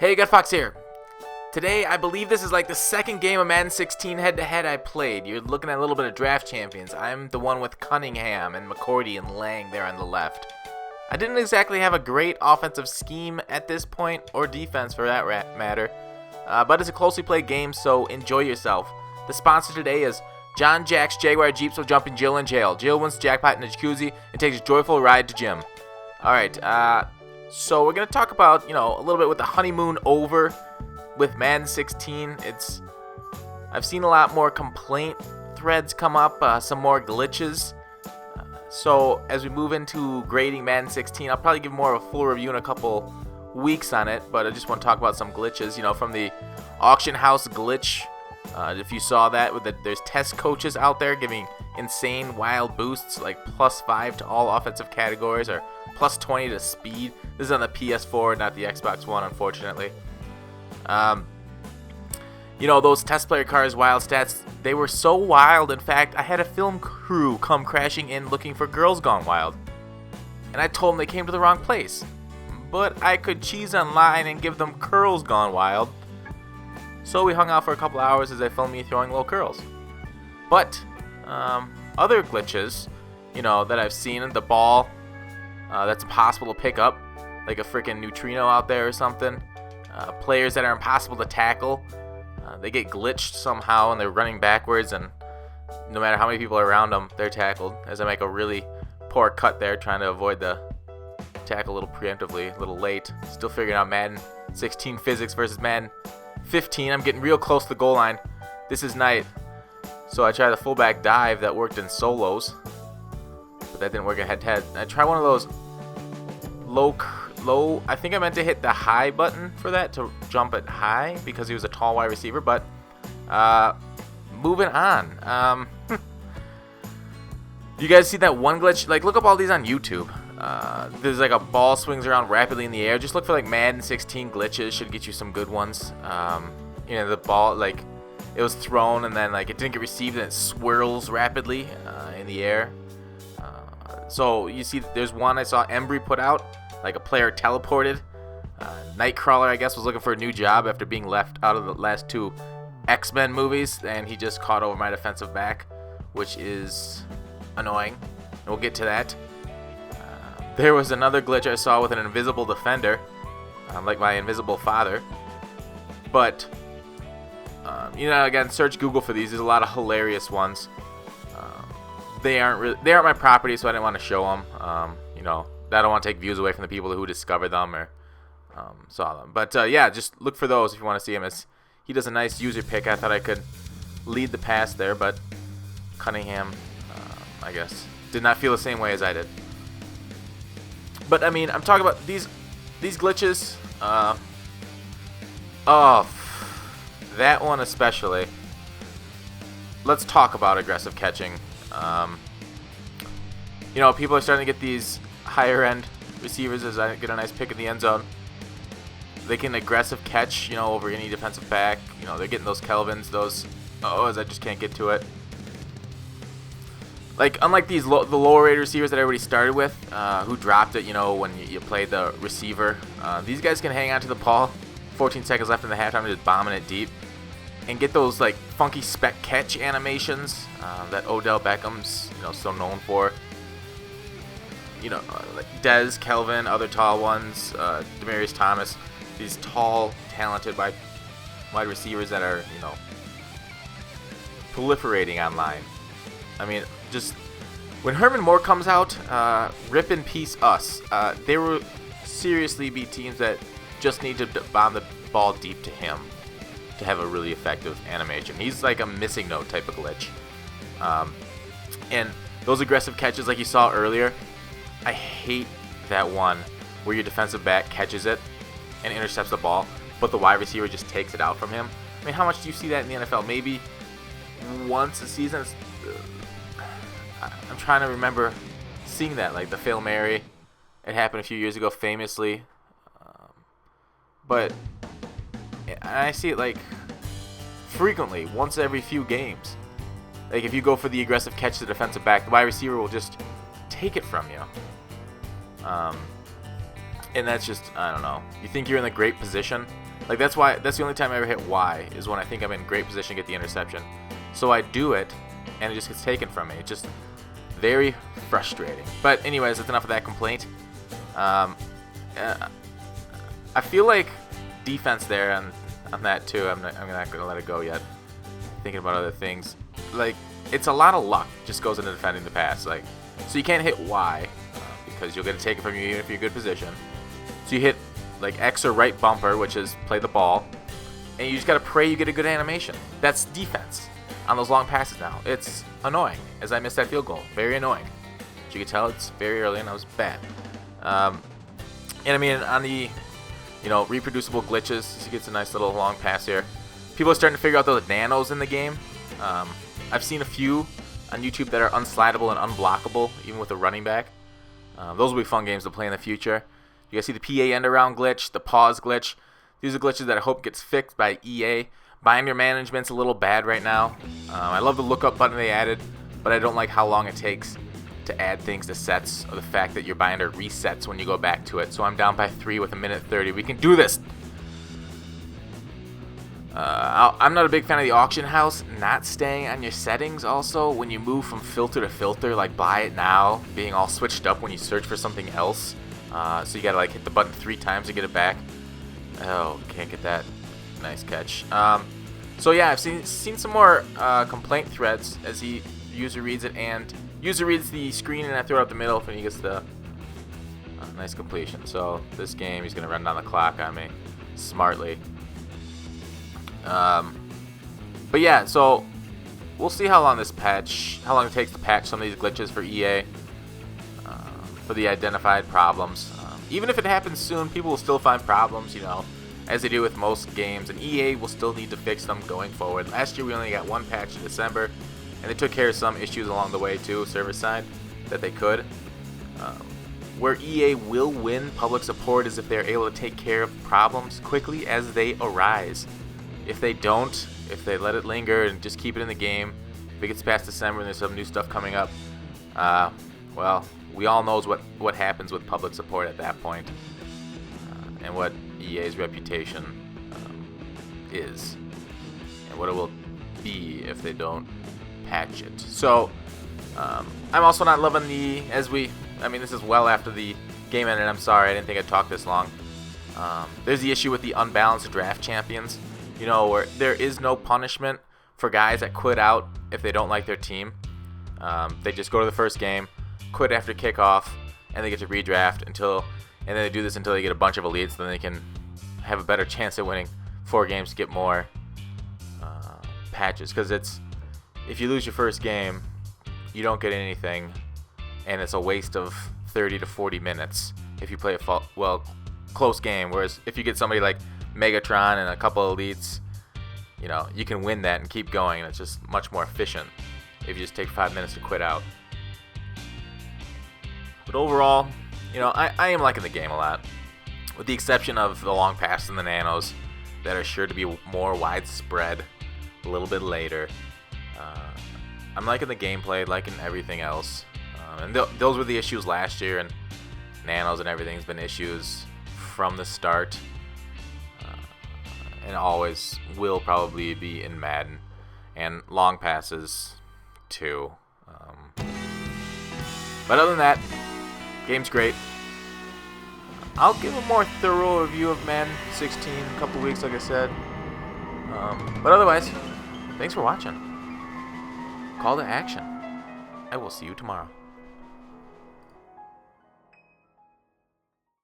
Hey, Gutfoxx here. Today, I believe this is like the second game of Madden 16 head-to-head I played. You're looking at a little bit of draft champions. I'm the one with Cunningham and McCourty and Lang there on the left. I didn't exactly have a great offensive scheme at this point, or defense for that matter, but it's a closely played game, so enjoy yourself. The sponsor today is John Jack's Jaguar Jeeps will jump in Jill in jail. Jill wins jackpot in a jacuzzi and takes a joyful ride to gym. Alright, so we're going to talk about, a little bit with the honeymoon over with Madden 16. I've seen a lot more complaint threads come up, some more glitches. So as we move into grading Madden 16, I'll probably give more of a full review in a couple weeks on it, but I just want to talk about some glitches, from the auction house glitch. If you saw that, there's test coaches out there giving insane wild boosts, like +5 to all offensive categories or +20 to speed. This is on the PS4, not the Xbox One, unfortunately. Those test player cars wild stats, they were so wild. In fact, I had a film crew come crashing in looking for Girls Gone Wild, and I told them they came to the wrong place. But I could cheese online and give them Curls Gone Wild. So we hung out for a couple hours as they filmed me throwing low curls. But other glitches, that I've seen, the ball that's impossible to pick up, like a freaking neutrino out there or something. Players that are impossible to tackle, they get glitched somehow and they're running backwards, and no matter how many people are around them, they're tackled. As I make a really poor cut there, trying to avoid the tackle a little preemptively, a little late. Still figuring out Madden 16 physics versus Madden 15. I'm getting real close to the goal line. This is night. So I tried the fullback dive that worked in solos, but that didn't work in head-to-head. I tried one of those low. I think I meant to hit the high button for that to jump it high because he was a tall wide receiver. But moving on. You guys see that one glitch? Like, look up all these on YouTube. There's like a ball swings around rapidly in the air. Just look for like Madden 16 glitches. Should get you some good ones. The ball, like, it was thrown and then like it didn't get received and it swirls rapidly in the air. So you see, there's one I saw Embry put out, like a player teleported. Nightcrawler, I guess, was looking for a new job after being left out of the last two X-Men movies, and he just caught over my defensive back, which is annoying. And we'll get to that. There was another glitch I saw with an invisible defender, like my invisible father. But, again, search Google for these. There's a lot of hilarious ones. They aren't my property, so I didn't want to show them. I don't want to take views away from the people who discovered them or saw them. But, just look for those if you want to see him. He does a nice user pick. I thought I could lead the pass there, but Cunningham, I guess, did not feel the same way as I did. But, I'm talking about these glitches. That one especially. Let's talk about aggressive catching. People are starting to get these higher-end receivers as I get a nice pick in the end zone. They can aggressive catch, over any defensive back. They're getting those Kelvins, as I just can't get to it. Like, unlike the lower rated receivers that everybody started with, who dropped it, when you played the receiver, these guys can hang on to the ball. 14 seconds left in the halftime, just bombing it deep, and get those like funky spec catch animations that Odell Beckham's so known for. Like Dez, Kelvin, other tall ones, Demaryius Thomas, these tall, talented wide receivers that are proliferating online. Just when Herman Moore comes out, rip in peace us. There will seriously be teams that just need to bomb the ball deep to him to have a really effective animation. He's like a missing note type of glitch. And those aggressive catches like you saw earlier, I hate that one where your defensive back catches it and intercepts the ball, but the wide receiver just takes it out from him. How much do you see that in the NFL? Maybe once a season. I'm trying to remember seeing that, like the Fail Mary. It happened a few years ago, famously. But I see it like frequently, once every few games. Like if you go for the aggressive catch to the defensive back, the wide receiver will just take it from you. And that's just, I don't know. You think you're in a great position, Like, that's the only time I ever hit Y, is when I think I'm in great position to get the interception. So I do it, and it just gets taken from me. It's just very frustrating. But anyways, that's enough of that complaint. I feel like defense there on that too. I'm not gonna let it go yet. Thinking about other things, like it's a lot of luck just goes into defending the pass. Like, so you can't hit Y because you'll get it taken from you even if you're in good position. So you hit like X or right bumper, which is play the ball, and you just gotta pray you get a good animation. That's defense on those long passes now. It's annoying, as I missed that field goal. Very annoying. As you can tell, it's very early and that was bad. And I mean, on the reproducible glitches, he gets a nice little long pass here. People are starting to figure out those nanos in the game. I've seen a few on YouTube that are unslidable and unblockable, even with a running back. Those will be fun games to play in the future. You guys see the PA end around glitch, the pause glitch. These are glitches that I hope gets fixed by EA. Binder management's a little bad right now. I love the lookup button they added, but I don't like how long it takes to add things to sets, or the fact that your binder resets when you go back to it. So I'm down by 3 with 1:30. We can do this! I'm not a big fan of the auction house not staying on your settings also when you move from filter to filter, like buy it now, being all switched up when you search for something else. So you gotta like hit the button 3 times to get it back. Oh, can't get that. Nice catch. So yeah, I've seen some more complaint threads as user reads it, and user reads the screen and I throw it out the middle when he gets the nice completion. So this game, he's gonna run down the clock on me smartly. But yeah, so we'll see how long it takes to patch some of these glitches for EA, for the identified problems. Even if it happens soon, people will still find problems, as they do with most games, and EA will still need to fix them going forward. Last year we only got 1 patch in December, and they took care of some issues along the way too, server side, that they could. Where EA will win public support is if they're able to take care of problems quickly as they arise. If they don't, if they let it linger and just keep it in the game, if it gets past December and there's some new stuff coming up, well, we all knows what happens with public support at that point, and what EA's reputation is, and what it will be if they don't patch it. So, I'm also not loving this is well after the game ended. I'm sorry, I didn't think I'd talk this long. There's the issue with the unbalanced draft champions. Where there is no punishment for guys that quit out if they don't like their team. They just go to the first game, quit after kickoff, and they get to redraft and then they do this until they get a bunch of elites. Then they can have a better chance at winning 4 games to get more patches. Because if you lose your first game, you don't get anything, and it's a waste of 30 to 40 minutes if you play a close game. Whereas if you get somebody like Megatron and a couple of elites, you can win that and keep going, and it's just much more efficient if you just take 5 minutes to quit out. But overall, I am liking the game a lot, with the exception of the long passes and the nanos that are sure to be more widespread a little bit later. I'm liking the gameplay, liking everything else, and those were the issues last year, and nanos and everything's been issues from the start. And always will probably be in Madden, and long passes too. But other than that, game's great. I'll give a more thorough review of Madden 16 in a couple weeks, like I said. But otherwise, thanks for watching. Call to action. I will see you tomorrow.